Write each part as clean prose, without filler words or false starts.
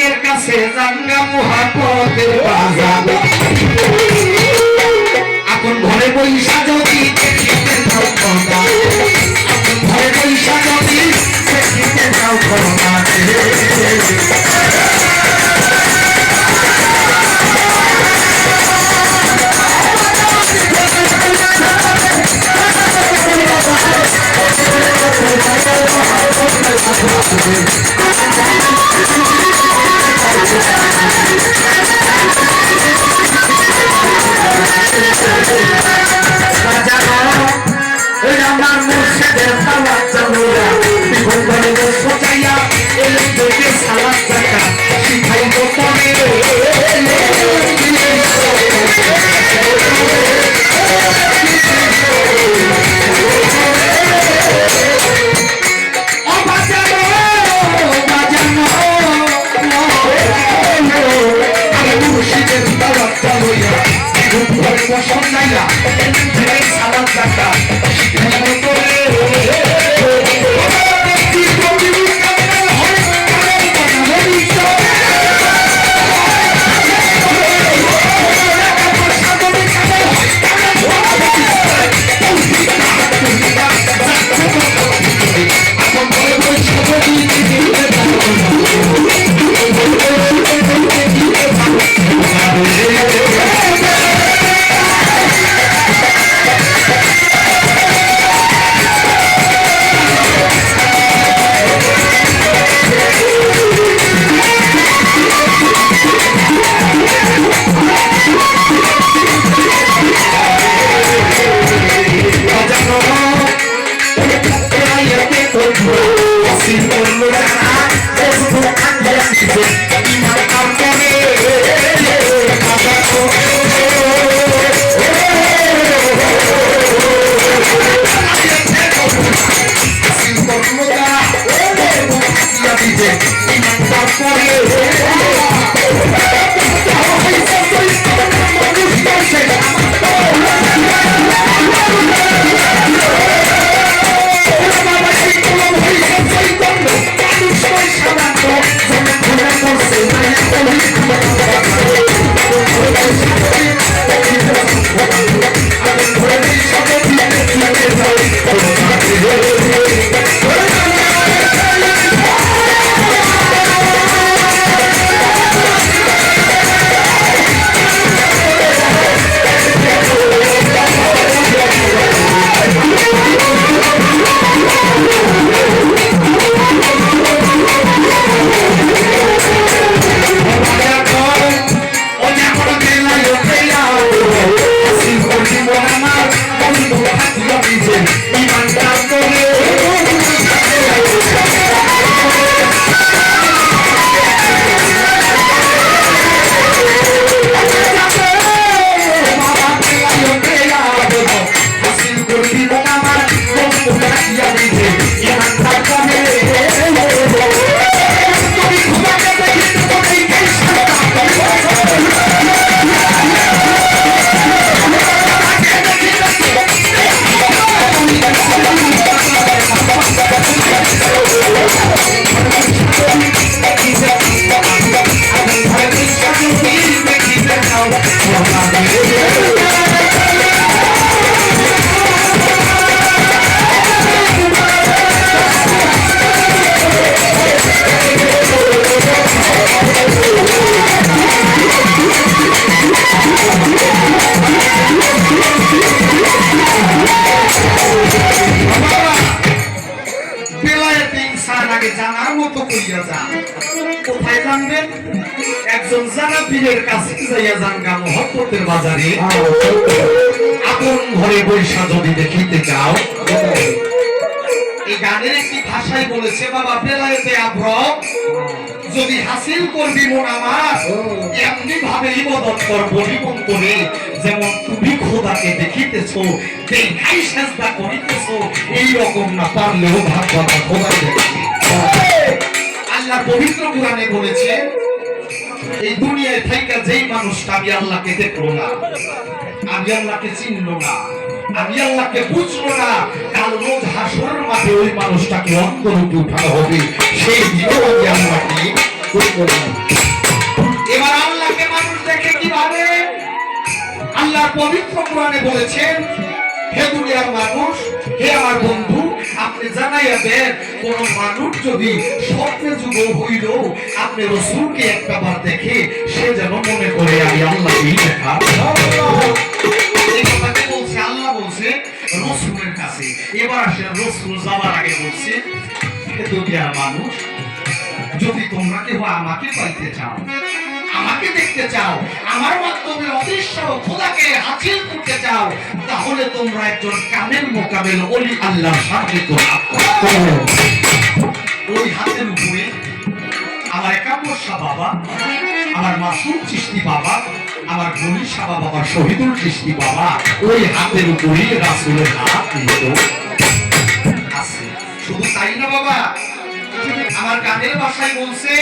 ভাইয়ের কাছে জাঙ্গা মহাপতের বাজার আপন ঘরে বৈশা যদি দেখিতে যাও খোদা আপন ঘরে বৈশা যদি দেখিতে যাও খোদা আমার মুর্শিদের সালাত চালুয়া বিপদে সোচাইয়া এলে দেখে সালাত জাকা শিখাইব তবে সালাত জাকা শিখাইব জানার মতো কইয়া যান কোথায় জানবেন একজন জানা পীরের কাছে যাইয়া যান গা মহব্বতের বাজারে আপন ঘরে বৈশা যদি দেখিতে যাও এই গানের একটি ভাষায় বলেছে বাবা বেলায়েতে আব্রহ যদি হাসিল করবি মন আমার এমনি ভাবে ইবাদত করবো জীবন করে যেমন তুমি খোদাকে দেখিতেছো দেখাই সেজদা করিতেছো এই রকম না পারলেও ভাগবতা খোদা দেখি আল্লাহ পবিত্র কোরআনে বলেছে এই দুনিয়ায় থাইকা যেই মানুষটা আমি আল্লাহকে দেখলো না আমি আল্লাহকে চিনলো না আমি আল্লাহকে বুঝলো না কাল রোজ হাসরের মাঠে ওই মানুষটাকে অন্তরূপে উঠানো হবে সেই দিনেও আমি আল্লাহকে এবার আল্লাহকে মানুষ দেখে কিভাবে? আল্লাহ পবিত্র কোরআনে বলেছেন, হে দুনিয়ার মানুষ, হে আমার বন্ধু, আপনি জানাইয়া দেন, কোন মানুষ যদি স্বপ্নে যুগ হইল আপনি রসুলকে একটা বার দেখে সে যেন মনে করে আমি আল্লাহকেই দেখা। এই কথাকে বলছে আল্লাহ, বলছে রসুলের কাছে। এবার আসে রসুল যাওয়ার আগে বলছে, হে দুনিয়ার মানুষ, যদি তোমরা কেউ আমাকে পাইতে চাও, আমাকে দেখতে চাও, আমার মাধ্যমে অদৃশ্য খোদাকে হাসিল করতে চাও, তাহলে তোমরা একজন কামেল মোকাবেল ওলি আল্লাহর সাথে ওই হাতের উপরে আমার একাম্বর শাহ বাবা, আমার মাসুম চিশতি বাবা, আমার গনি শাহ বাবা, শহীদুল চিশতি বাবা, ওই হাতের উপরে রাসূলের হাত আছে। শুধু তাই না বাবা, আমার কানের ভাষায় বলছে,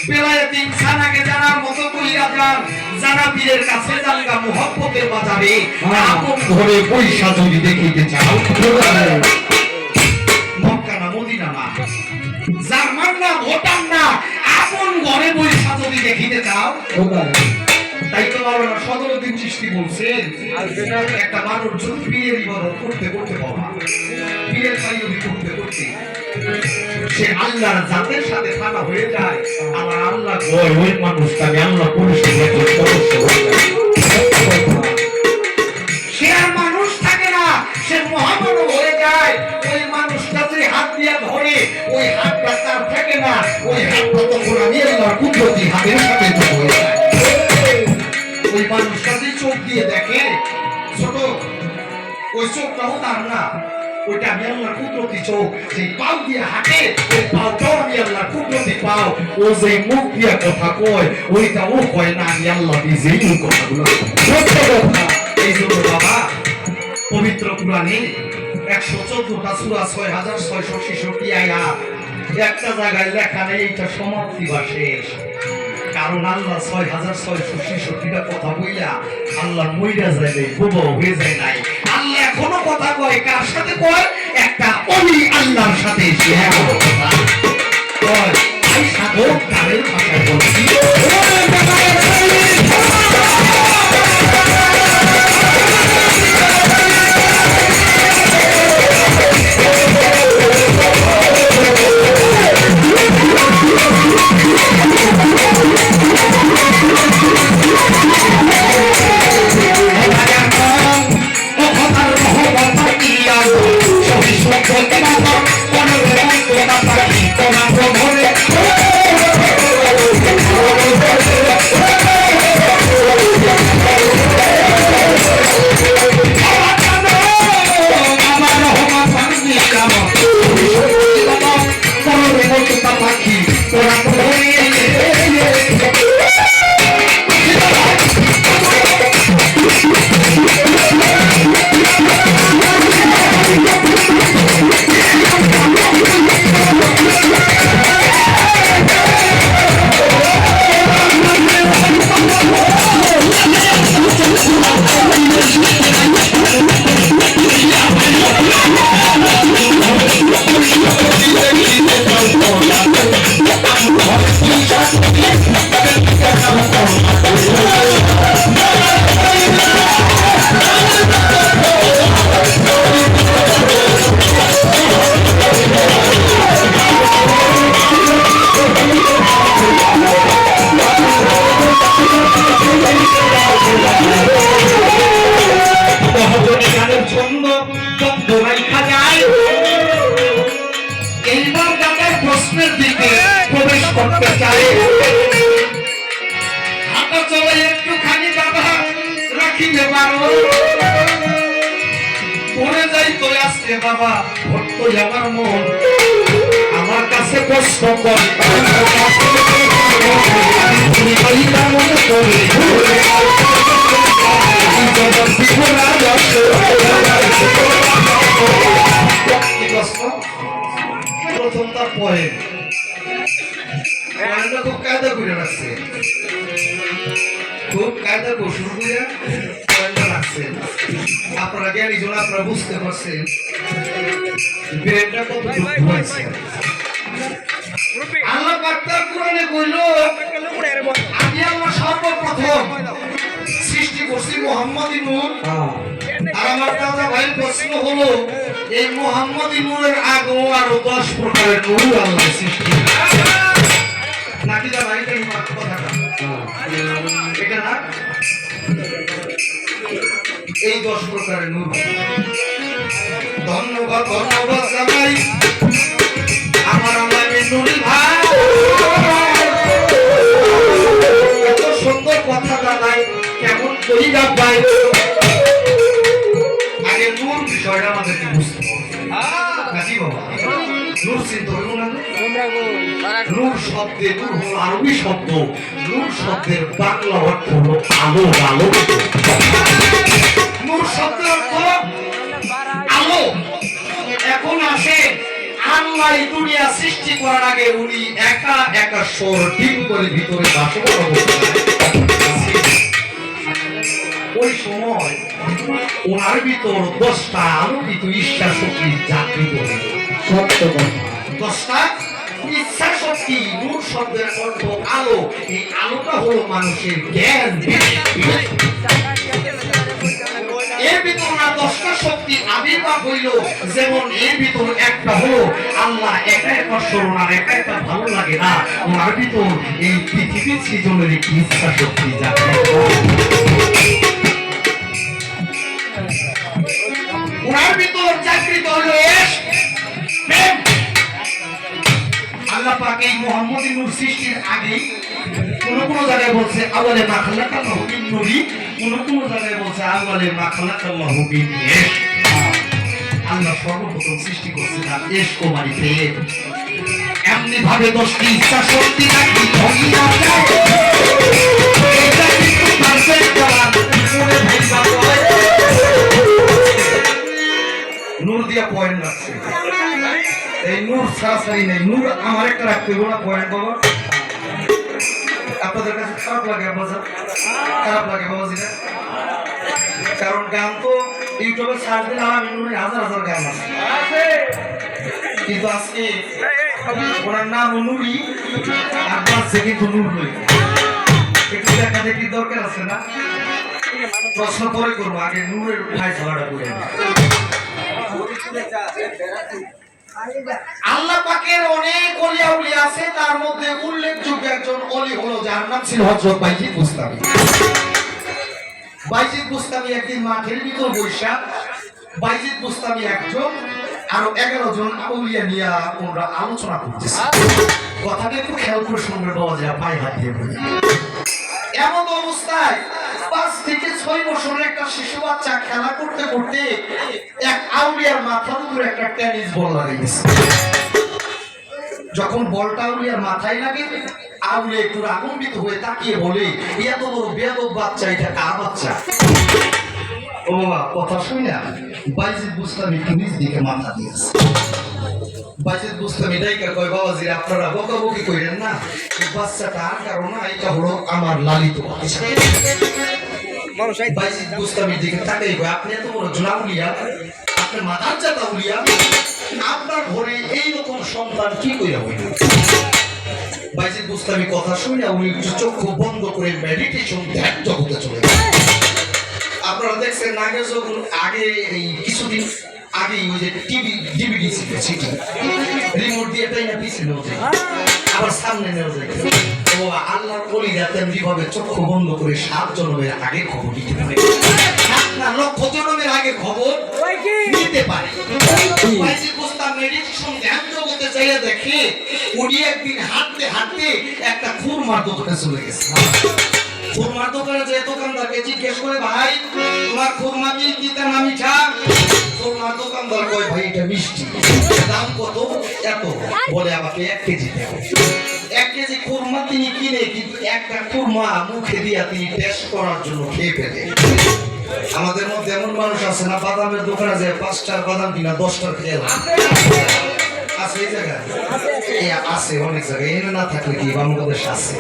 বেলায়েত ইনসানাকে জানার মতো কইরা যান, জানা পীরের কাছে জানগা মুহাব্বতের বাজারে, আপন ঘরে পয়সা যদি দেখিতে চাও, মক্কা না মদিনা না, জার্মান না ভুটান না, আপন ঘরে পয়সা যদি দেখিতে চাও। তাই তো মাওলানা সদরুদ্দীন চিশতি বলছেন, একটা মানুষ যদি পীরের ইবাদত করতে করতে বাবা, পীরের কাইয়ুমি করতে করতে সে আল্লাহর জাতের সাথে ফানা হয়ে যায়, আমার আল্লাহ কয় ওই মানুষটাকে আল্লাহ পরিষ্কার সদস্য হয়ে যায়। সে আর মানুষ থাকে না, সে মহামানব হয়ে যায়। ওই মানুষটা যে হাত দিয়ে ধরে, ওই হাতটা তার থাকে না, ওই হাতটা তখন আমি আল্লাহর কুদরতি হাতের সাথে যোগ হয়ে যায়। ওই মানুষটা যে চোখ দিয়ে দেখে ছোট, ওই চোখটাও তার না, ওইটা আমি আল্লাহর কুদরতি চোখ। যে পাও দিয়ে হাঁটে, ওই পাওটাও আমি আল্লাহর কুদরতি পাও। ও যে মুখ দিয়ে কথা কয়, ওইটা ও কয় না, আমি আল্লাহ নিজেই এই কথাগুলো সত্য কথা। এই জন্য বাবা পবিত্র কোরআনে 114টা সূরা, 6666 আয়াত, একটা জায়গায় লেখা নেই এটা সমাপ্তি বা শেষ। কারণ আল্লাহ 6666টা কথা বইলা আল্লাহ মইরা যায় নাই, বুবা হয়ে যায় নাই। আল্লাহ এখনো কথা কয়, কার সাথে কয়? একটা ওলি আল্লাহর সাথে। সে এখনো কথা কয়, এই সাধক কারের ভাষায় বলছি, বাবা ভক্ত আমার মন আমার কাছে প্রশ্ন করে, প্রথম তার পরে খুব কায়দা করে রাখছে, খুব কায়দা শুরু করে রাখছেন। আপনারা জ্ঞানী জন, আপনারা বুঝতে পারছেন ব্রেনটা কত হয়েছে। আল্লাহ পাক তার মোহাম্মদী নূর। আর আমার দাদা ভাই প্রশ্ন হলো এই মোহাম্মদী নূরের আগেও আরো 10 প্রকারের নূর আল্লাহ সৃষ্টি নাকি দাদা এটাই কথাটা এটা না এই 10 প্রকারের নূর। ধন্যবাদ ধন্যবাদ জানাই আমার নুরি ভাই এত সুন্দর কথা জানাই কেমন করি না ভাই আগে নূর বিষয়টা আমাদেরকে বুঝতে হবে নাকি বাবা নূর চিন্তা হইব না নূর শব্দে নূর হলো আরবি শব্দ নূর শব্দের বাংলা অর্থ হলো আলো আলো নূর শব্দের অর্থ আলো। এখন আসে আল্লাহ এই দুনিয়া সৃষ্টি করার আগে উনি একা একা স্বর ডিম করে ভিতরে বাসমান অবস্থায় ওই সময় ওনার ভিতর 10টা আলোকিত ইচ্ছা শক্তি জাগৃত হল। সত্য কথা 10টা ইচ্ছা শক্তি নূর শব্দের অর্থ আলো। এই আলোটা হলো মানুষের জ্ঞান। এর ভিতর না 10টা শক্তি আবির্ভাব হইল। যেমন এর ভিতর একটা হলো আল্লাহ একা একা স্মরণ আর একা একা ভালো লাগে না ওনার ভিতর এই পৃথিবীর সৃজনের একটি ইচ্ছা শক্তি জাগ্রত। ওনার ভিতর জাগৃত হলো প্রেম। আল্লাহ পাক এই মুহাম্মদী নূর সৃষ্টির আগে কোন কোন জায়গায় বলছে আওয়ালে মা খালাকাল্লাহু মিন নূরি কোন কোন জায়গায় বলছে আওয়ালে মা খালাকাল্লাহু মিন ইশক। আল্লাহ সর্বপ্রথম সৃষ্টি করছে না ইশক মানে প্রেম। এমনি ভাবে 10টি ইচ্ছা শক্তি নাকি ধনী না যায় এটা কিন্তু পারফেক্ট করা মনে ভাইবা হয় নূর দিয়া পয়েন্ট রাখছে। এই নূর সরাসরি নেই নূর আমার একটা রাখতে হবে না পয়েন্ট বাবা। আপনাদের কাছে খারাপ লাগে বাবা খারাপ লাগে বাবা যেটা কারণ গান তো ইউটিউবে সার্চ দিলে আমার নূরের হাজার হাজার গান আছে কিন্তু আজকে ওনার নাম নুরি আর বাচ্চা কিন্তু নূর নই। একটু দেখা দেখি দরকার আছে না প্রশ্ন পরে করবো আগে নূরের ভাই ঝগড়া করে আল্লাহ পাকের অনেক ওলি আউলিয়া আছে তার মধ্যে উল্লেখযোগ্য একজন ওলি হলো যার নাম ছিল হযরত বাইজিদ বুস্তামি। বাইজিদ বুস্তামি একদিন মাঠের ভিতর বৈশা বাইজিদ বুস্তামি একজন আরো 11 জন আউলিয়া নিয়ে ওরা আলোচনা করতেছে। কথাটা একটু খেয়াল করে শুনবে বাবা যা পায়ে হাত দিয়ে বলি। এমন অবস্থায় 5 থেকে 6 বছরের একটা শিশু বাচ্চা খেলা করতে করতে এক আউলিয়ার মাথার উপরে একটা টেনিস বল লাগে গেছে। যখন বলটা আউলিয়ার মাথায় লাগে আউলিয়া একটু আগুনবিত হয়ে তাকিয়ে বলে এত বড় বেয়াদব বাচ্চা এটা কার বাচ্চা? ও বাবা কথা শুই না বাইজিদ বুস্তামি নিজ দিকে মাথা দিয়েছে। বাইজিদ বুস্তামি ডাইকা কয় বাবাজি আপনারা বকাবকি কইরেন না এই বাচ্চাটা আর কারণ না এটা হলো আমার লালিত বাচ্চা। বাইজিদ বুস্তামির দিকে তাকাই কয় আপনি এত বড় জোনাউলিয়া আপনি মাথার জাতা উলিয়া আপনার ঘরে এইরকম সন্তান কি কইরা হইল? বাইজিদ বুস্তামি কথা শুনে উনি চক্ষু বন্ধ করে মেডিটেশন ধ্যান জগতে চলে গেলেন। আপনারা দেখছেন আগে যখন আগে এই কিছুদিন আগে ওই যে টিভি ডিভিডি ছিল সিটি রিমোট দিয়ে তাই না পিছনে ওঠে আবার সামনে নেওয়া যায়। ও আল্লাহর ওলিরা তেমনি ভাবে চক্ষু বন্ধ করে 7 জন্মের আগে খবর দিতে পারে 7 না লক্ষ জন্মের আগে খবর নিতে পারে। বাইজিদ বুস্তামি মেডিটেশন ধ্যান জগতে যাইয়া দেখে উনি একদিন হাঁটতে হাঁটতে একটা খুরমার দোকানে চলে গেছে। খুরমার দোকানে যে দোকানদারকে জিজ্ঞেস করে ভাই তোমার খুরমা মিষ্টি না মিঠা? খুরমার দোকানদার কয় ভাই এটা মিষ্টি। দাম কত? এত। বলে আমাকে 1 কেজি দেব। 1 কেজি খুরমা তিনি কিনে কিন্তু একটা খুরমা মুখে দিয়া তিনি টেস্ট করার জন্য খেয়ে ফেলে। আমাদের মধ্যে এমন মানুষ আছে না বাদামের দোকানে যায় 5টার বাদাম কিনা 10টার খেয়ে আছে এই জায়গায় আছে অনেক জায়গায় এনে না থাকলে কি বাংলাদেশ আছে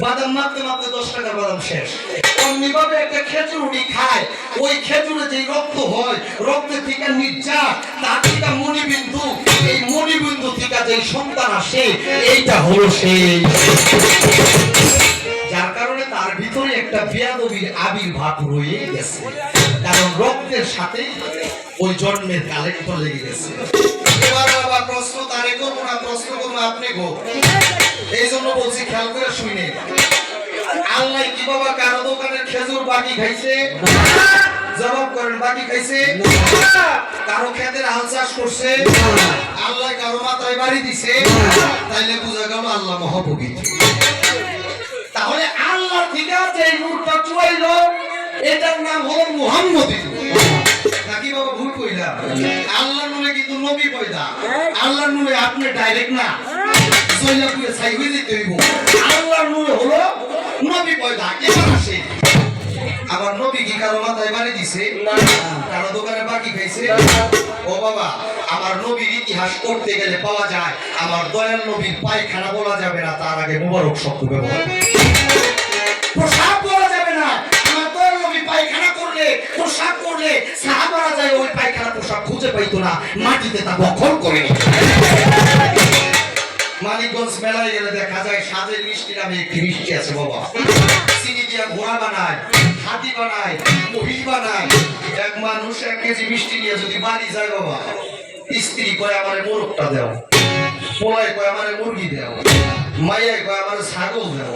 বাদাম মাপতে মাপতে 10 টাকার বাদাম শেষ। অমনিভাবে একটা খেজুর উনি খায় ওই খেজুরে যে রক্ত হয় রক্তের থেকে নির্যাস তার থেকে মণিবিন্দু এই মণিবিন্দু থেকে যে সন্তান আসে এইটা হলো সেই যার কারণে তার ভিতরে একটা বেয়াদবির আবির্ভাব রয়ে গেছে, কারণ রক্তের সাথে ওই জন্মের কালেক্টর লেগে গেছে। এবার বাবা প্রশ্ন তারে করবো না, প্রশ্ন করবো আপনি গো, এই জন্য বলছি খেয়াল করে শুনে। আল্লাহ কি বাবা কারো দোকানের খেজুর বাকি খাইছে? জবাব করেন, বাকি খাইছে? কারো ক্ষেতের হাল চাষ করছে? আল্লাহ কারো মাথায় বাড়ি দিছে? তাইলে বুঝা গেল আল্লাহ মহাপবিত্র। তাহলে আল্লাহ থেকে যে নূরটা চুয়াইলো এটার নাম হলো মুহাম্মদী। নাকি বাবা ভুল কইলা? আল্লাহর নূরে কিন্তু নবী পয়দা, আল্লাহর নূরে আপনি ডাইরেক্ট না সইলা কইয়া ছাই হই দিতে হইব। আল্লাহর নূরে হলো নবী পয়দা। এবার আসে আবার নবী কি কারো মাথায় বাড়ি দিছে? কারো দোকানে বাকি খাইছে? ও বাবা, আমার নবীর ইতিহাস করতে গেলে পাওয়া যায় আমার দয়াল নবীর পায়খানা বলা যাবে না, তার আগে মুবারক শব্দ ব্যবহার। প্রসাব বলা যাবে না, আমার দয়াল নবী পায়খানা করলে প্রসাব করলে সাহাবারা যায় ওই পায়খানা প্রসাব খুঁজে পাইতো না, মাটিতে তা দখল করে নিত। মানিকগঞ্জ মেলায় গেলে দেখা যায় সাজের মিষ্টি নামে একটি মিষ্টি আছে বাবা, চিনি দিয়া ঘোড়া বানায়, হাতি বানায়, মহিষ বানায়। এক মানুষ 1 কেজি মিষ্টি নিয়ে যদি বাড়ি যায় বাবা, স্ত্রী কয় আমারে মোরগটা দাও, পোলায় কয় আমারে মুরগি দাও, মাইয়ায় কয় আমারে ছাগল দাও।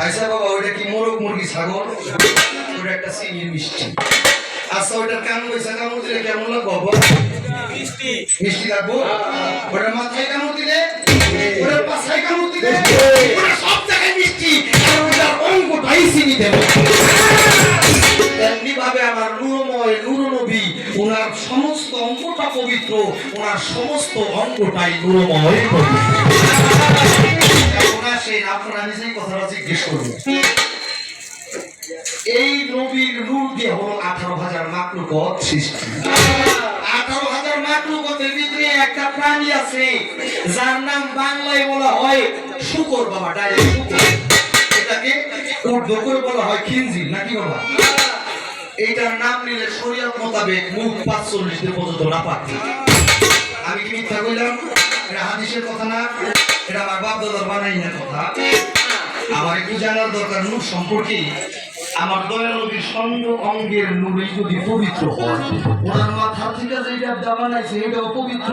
আচ্ছা বাবা, ওইটা কি মোরগ মুরগি ছাগল? ওটা একটা চিনির মিষ্টি। আচ্ছা ওইটার কান পয়সা কামড় দিলে কেমন লাগবো বাবা? মিষ্টি মিষ্টি লাগবো। ওটার মাথায় কামড় দিলে, ওটার পাছায় কামড় দিলে, ওটা সব জায়গায় মিষ্টি, আর ওটার অঙ্গটাই চিনি দেব। এমনি ভাবে আমার নূরময় নূর নবী, ওনার সমস্ত অঙ্গটা পবিত্র, ওনার সমস্ত অঙ্গটাই নূরময় পবিত্র। আপনারা নিজেই কথাটা জিজ্ঞেস করবেন। এই নবীর নূর দিয়ে হলো 18,000 মাখলুকাত সৃষ্টি। 18,000 মাখলুকাতের ভিতরে একটা প্রাণী আছে যার নাম বাংলায় বলা হয় শূকর বাবা, ডাইরেক্ট শূকর। এটাকে উর্দু করে বলা হয় খিনজির, নাকি বাবা? এইটার নাম নিলে শরীয়ত মোতাবেক মুখ 45 দিন পর্যন্ত না পাচ্ছে। আমি কি মিথ্যা কইলাম? এটা হাদিসের কথা না, এটা আমার বাপ দাদার বানাই না কথা। আমার একটু জানার দরকার নূর সম্পর্কে। আমার দয়াল নবীর সঙ্গ অঙ্গের নূরই যদি পবিত্র হয়, ওনার মাথা থেকে যেটা বানাইছে এটাও পবিত্র,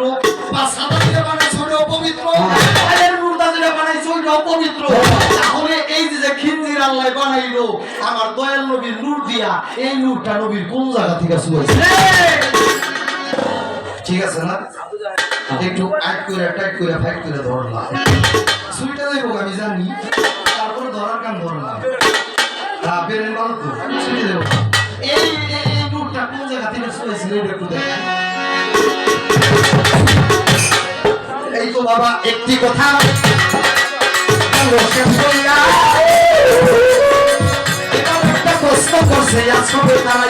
পাছাটা যেটা বানাইছে ওটাও পবিত্র, পায়ের নূরটা যেটা বানাইছে ওটাও পবিত্র। তাহলে এই যে খিনজির আল্লাহ বানাইলো আমার দয়াল নবীর নূর দিয়া, এই নূরটা নবীর কোন জায়গা থেকে শুয়েছে? ঠিক আছে না? একটু টাইট করে ফাইট করে ধরলাম, সুইটা দেবো আমি জানি, তারপরে ধরার কাম ধরলাম। বেরেন ভালো তো সুইটা দেবো। এই নূরটা কোন জায়গা থেকে শুয়েছিল এটা একটু দেখেন। এই তো বাবা একটি কথা একটা প্রশ্ন করছে আসবে তারা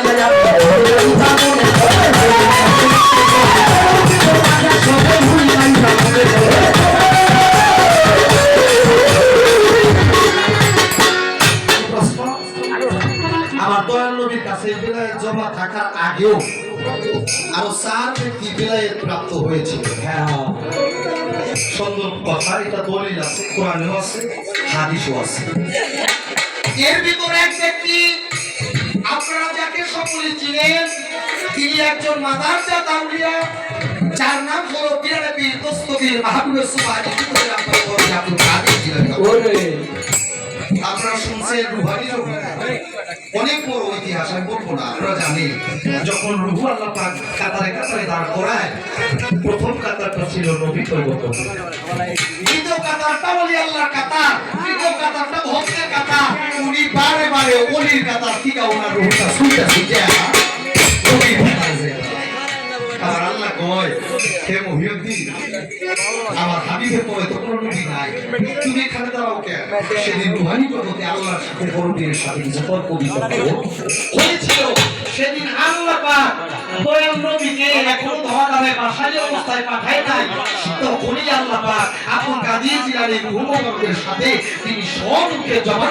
আমার দয়াল নবীর কাছে বেলায়েত জমা থাকার আগেও আরো 4 ব্যক্তি বেলায়েত প্রাপ্ত হয়েছিল। হ্যাঁ, সুন্দর কথা, এটা দলিল আছে, কোরআনেও আছে, হাদিসও আছে। এর ভিতরে এক ব্যক্তি আপনারা যাকে সকলে চিনেন, তিনি একজন মাদারজা আউলিয়া, যার নাম হলো পীর দস্তগীর মাহবুবে সুবহানী। আপনারা শুনছেন রুহানি অনেক বড় ইতিহাস, আমি বলবো না, আপনারা জানেন যখন রুহু আল্লাহ পাক কাতারে কাতারে দাঁড় করায়, প্রথম কাতারটা ছিল নবী পয়গম্বর, দ্বিতীয় কাতারটা ওলি আল্লাহর কাতার, তৃতীয় কাতারটা ভক্তের কাতার। উনি বারে বারে ওলির কাতার থেকে ওনার রুহটা ছুটে ছুটে নবীর কাতারে যায়। আর আল্লাহ কয়, হে মুহিউদ্দিন, আমার হাবিবের পরে তো কোনো নবী নাই, তুমি এখানে দাঁড়াও কেন? সেদিন রুহানি জগতে আল্লাহর সাথে বড়দের সাথে কিছু তর্ক বিতর্ক হয়েছিল। সেদিন আল্লাহ পাক দয়াল নবীকে এখনো ধরাধামে বাসায় অবস্থায় পাঠায় নাই, তখনই আল্লাহ পাক আপন কাদির জিলানী রুহুর সাথে তিনি স্বরূপে জমা